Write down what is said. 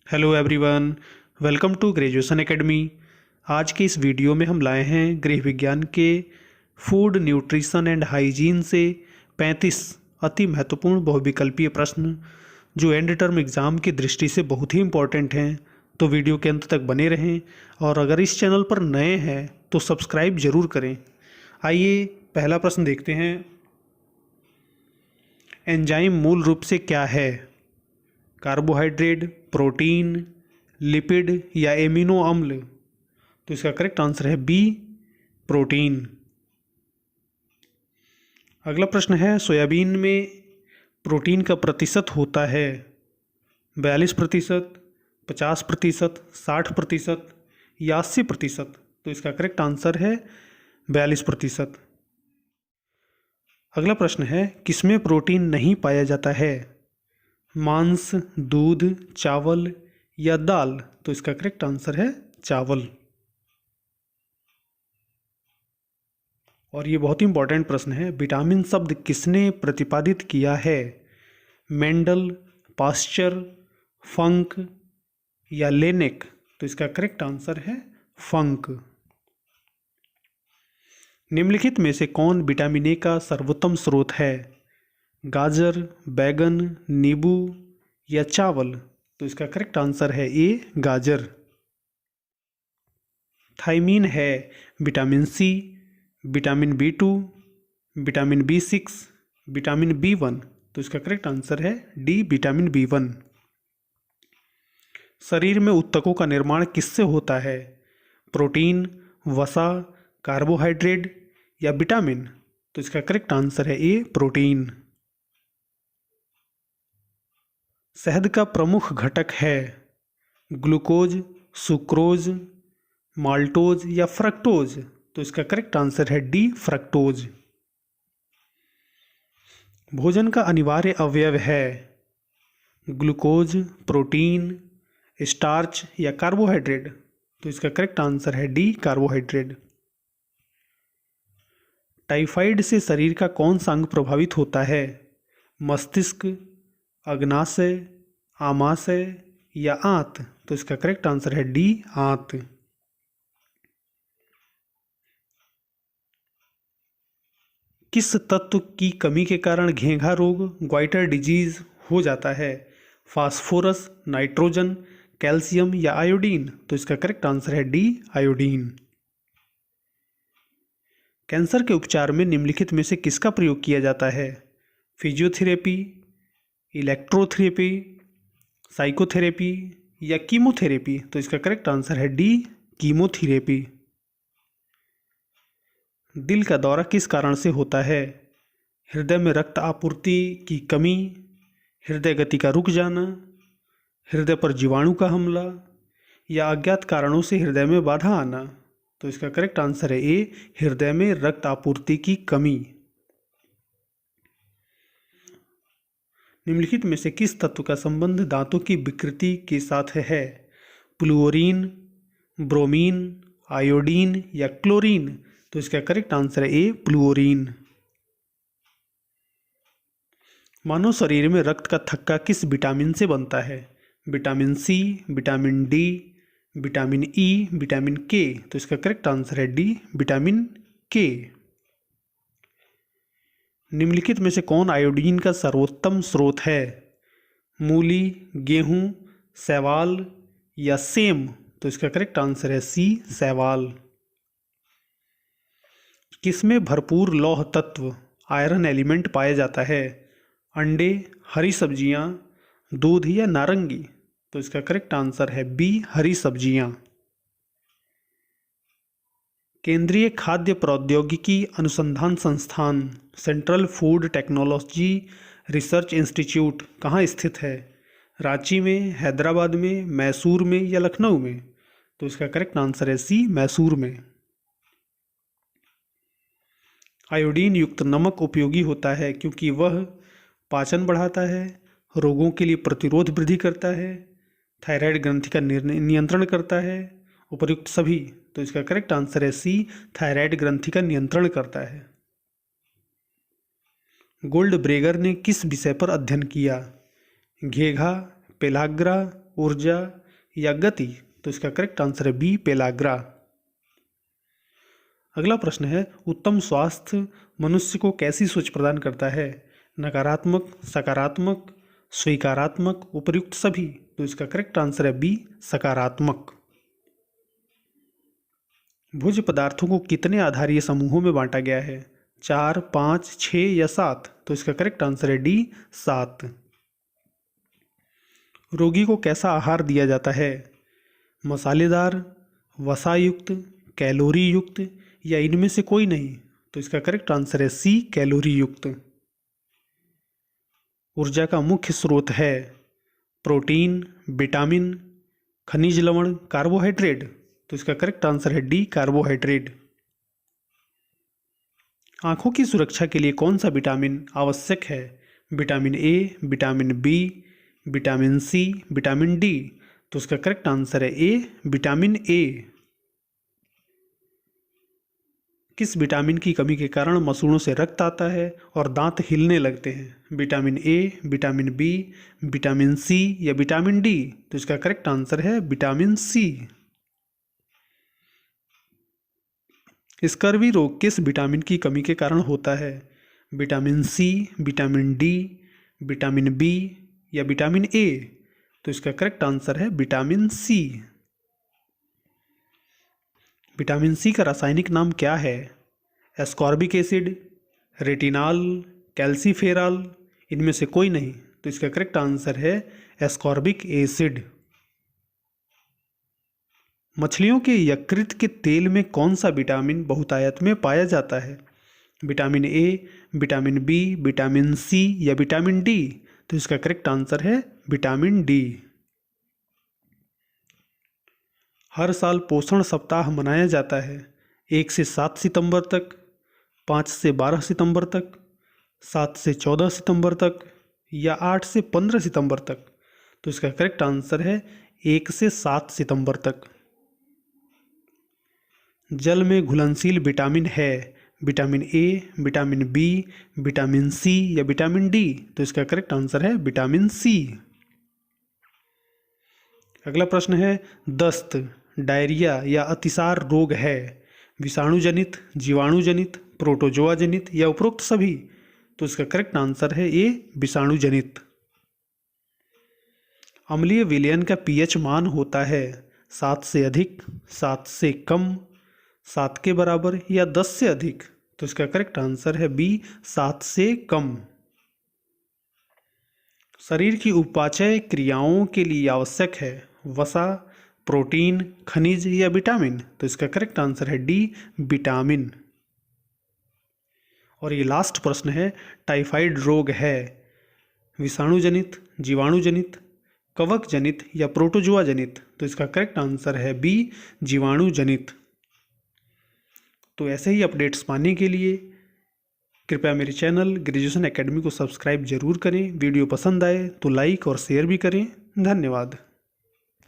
Hello everyone, welcome to graduation academy. आज के इस वीडियो में हम लाए हैं गृह विज्ञान के फूड न्यूट्रिशन एंड हाइजीन से 35 अति महत्वपूर्ण बहुविकल्पीय प्रश्न जो एंड टर्म एग्ज़ाम की दृष्टि से बहुत ही इम्पोर्टेंट हैं। तो वीडियो के अंत तक बने रहें और अगर इस चैनल पर नए हैं तो सब्सक्राइब ज़रूर करें। आइए पहला प्रश्न देखते हैं। एंजाइम मूल रूप से क्या है? कार्बोहाइड्रेट, प्रोटीन, लिपिड या एमिनो अम्ल? तो इसका करेक्ट आंसर है बी, प्रोटीन। अगला प्रश्न है, सोयाबीन में प्रोटीन का प्रतिशत होता है 42%, 50%, 60% या 80%? तो इसका करेक्ट आंसर है 42%। अगला प्रश्न है, किसमें प्रोटीन नहीं पाया जाता है? मांस, दूध, चावल या दाल? तो इसका करेक्ट आंसर है चावल। और ये बहुत ही इंपॉर्टेंट प्रश्न है, विटामिन शब्द किसने प्रतिपादित किया है? मेंडल, पास्चर, फंक या लेनेक? तो इसका करेक्ट आंसर है फंक। निम्नलिखित में से कौन विटामिन ए का सर्वोत्तम स्रोत है? गाजर, बैगन, नींबू या चावल? तो इसका करेक्ट आंसर है ए, गाजर। थायमीन है vitamin C, vitamin B2, vitamin B6, vitamin B1? तो इसका करेक्ट आंसर है डी, विटामिन B1। शरीर में ऊतकों का निर्माण किससे होता है? प्रोटीन, वसा, कार्बोहाइड्रेट या विटामिन? तो इसका करेक्ट आंसर है ए, प्रोटीन। शहद का प्रमुख घटक है ग्लूकोज, सुक्रोज, माल्टोज या फ्रक्टोज? तो इसका करेक्ट आंसर है डी, फ्रक्टोज। भोजन का अनिवार्य अवयव है ग्लूकोज, प्रोटीन, स्टार्च या कार्बोहाइड्रेट? तो इसका करेक्ट आंसर है डी, कार्बोहाइड्रेट। टाइफाइड से शरीर का कौन सा अंग प्रभावित होता है? मस्तिष्क, अग्नाशय, आमाशय या आंत? तो इसका करेक्ट आंसर है डी, आंत। किस तत्व की कमी के कारण घेंघा रोग, ग्वाइटर डिजीज हो जाता है? फास्फोरस, नाइट्रोजन, कैल्शियम या आयोडीन? तो इसका करेक्ट आंसर है डी, आयोडीन। कैंसर के उपचार में निम्नलिखित में से किसका प्रयोग किया जाता है? फिजियोथेरेपी, इलेक्ट्रोथेरेपी, साइकोथेरेपी या कीमोथेरेपी? तो इसका करेक्ट आंसर है डी, कीमोथेरेपी। दिल का दौरा किस कारण से होता है? हृदय में रक्त आपूर्ति की कमी, हृदय गति का रुक जाना, हृदय पर जीवाणु का हमला या अज्ञात कारणों से हृदय में बाधा आना? तो इसका करेक्ट आंसर है ए, हृदय में रक्त आपूर्ति की कमी। निम्नलिखित में से किस तत्व का संबंध दांतों की विकृति के साथ है? फ्लूओरीन, ब्रोमीन, आयोडीन या क्लोरीन? तो इसका करेक्ट आंसर है ए, फ्लूओरीन। मानव शरीर में रक्त का थक्का किस विटामिन से बनता है? Vitamin C, vitamin D, vitamin E, vitamin K? तो इसका करेक्ट आंसर है डी, विटामिन के। निम्नलिखित में से कौन आयोडीन का सर्वोत्तम स्रोत है? मूली, गेहूं, शैवाल या सेम? तो इसका करेक्ट आंसर है सी, शैवाल। किसमें भरपूर लौह तत्व आयरन एलिमेंट पाया जाता है? अंडे, हरी सब्जियां, दूध या नारंगी? तो इसका करेक्ट आंसर है बी, हरी सब्जियां। केंद्रीय खाद्य प्रौद्योगिकी अनुसंधान संस्थान central food technology research institute कहाँ स्थित है? रांची में, हैदराबाद में, मैसूर में या लखनऊ में? तो इसका करेक्ट आंसर है सी, मैसूर में। आयोडीन युक्त नमक उपयोगी होता है क्योंकि वह पाचन बढ़ाता है, रोगों के लिए प्रतिरोध वृद्धि करता है, थायराइड ग्रंथि का नियंत्रण करता है, उपर्युक्त सभी? तो इसका करेक्ट आंसर है सी, थायराइड ग्रंथि का नियंत्रण करता है। गोल्ड ब्रेगर ने किस विषय पर अध्ययन किया? घेघा, पेलाग्रा, ऊर्जा या गति? तो इसका करेक्ट आंसर है बी, पेलाग्रा। अगला प्रश्न है, उत्तम स्वास्थ्य मनुष्य को कैसी सोच प्रदान करता है? नकारात्मक, सकारात्मक, स्वीकारात्मक, उपयुक्त सभी? तो इसका करेक्ट आंसर है बी, सकारात्मक। भोज्य पदार्थों को कितने आधारीय समूहों में बांटा गया है? 4, 5, 6 या 7? तो इसका करेक्ट आंसर है डी, 7। रोगी को कैसा आहार दिया जाता है? मसालेदार, वसायुक्त, कैलोरी युक्त या इनमें से कोई नहीं? तो इसका करेक्ट आंसर है सी, कैलोरी युक्त। ऊर्जा का मुख्य स्रोत है प्रोटीन, विटामिन, खनिज लवण, कार्बोहाइड्रेट? तो इसका करेक्ट आंसर है डी, कार्बोहाइड्रेट। आंखों की सुरक्षा के लिए कौन सा विटामिन आवश्यक है? Vitamin A, vitamin B, vitamin C, vitamin D? तो इसका करेक्ट आंसर है ए, विटामिन ए। किस विटामिन की कमी के कारण मसूड़ों से रक्त आता है और दांत हिलने लगते हैं? Vitamin A, vitamin B, vitamin C या विटामिन डी? तो इसका करेक्ट आंसर है विटामिन सी। स्कर्वी रोग किस विटामिन की कमी के कारण होता है? Vitamin C, vitamin D, vitamin B या विटामिन ए? तो इसका करेक्ट आंसर है विटामिन सी। विटामिन सी का रासायनिक नाम क्या है? एस्कॉर्बिक एसिड, रेटिनॉल, कैल्सीफेरॉल, इनमें से कोई नहीं? तो इसका करेक्ट आंसर है एस्कॉर्बिक एसिड। मछलियों के यकृत के तेल में कौन सा विटामिन बहुतायत में पाया जाता है? Vitamin A, vitamin B, vitamin C या विटामिन डी? तो इसका करेक्ट आंसर है विटामिन डी। हर साल पोषण सप्ताह मनाया जाता है 1 से 7 सितंबर तक, 5 से 12 सितंबर तक, 7 से 14 सितंबर तक या 8 से 15 सितंबर तक? तो इसका करेक्ट आंसर है 1 से 7 सितंबर तक। जल में घुलनशील विटामिन है vitamin A, vitamin B, vitamin C या विटामिन डी? तो इसका करेक्ट आंसर है विटामिन सी। अगला प्रश्न है, दस्त, डायरिया या अतिसार रोग है विषाणुजनित, जीवाणुजनित, प्रोटोजोआ जनित या उपरोक्त सभी? तो इसका करेक्ट आंसर है ए, विषाणुजनित। अम्लीय विलयन का पीएच मान होता है 7 से अधिक, 7 से कम, 7 के बराबर या 10 से अधिक? तो इसका करेक्ट आंसर है बी, 7 से कम। शरीर की उपापचय क्रियाओं के लिए आवश्यक है वसा, प्रोटीन, खनिज या विटामिन? तो इसका करेक्ट आंसर है डी, विटामिन। और ये लास्ट प्रश्न है, टाइफाइड रोग है विषाणुजनित, जीवाणुजनित, कवक जनित या प्रोटोजोआ जनित? तो इसका करेक्ट आंसर है बी, जीवाणुजनित। तो ऐसे ही अपडेट्स पाने के लिए कृपया मेरे चैनल ग्रेजुएशन एकेडमी को सब्सक्राइब जरूर करें। वीडियो पसंद आए तो लाइक और शेयर भी करें। धन्यवाद।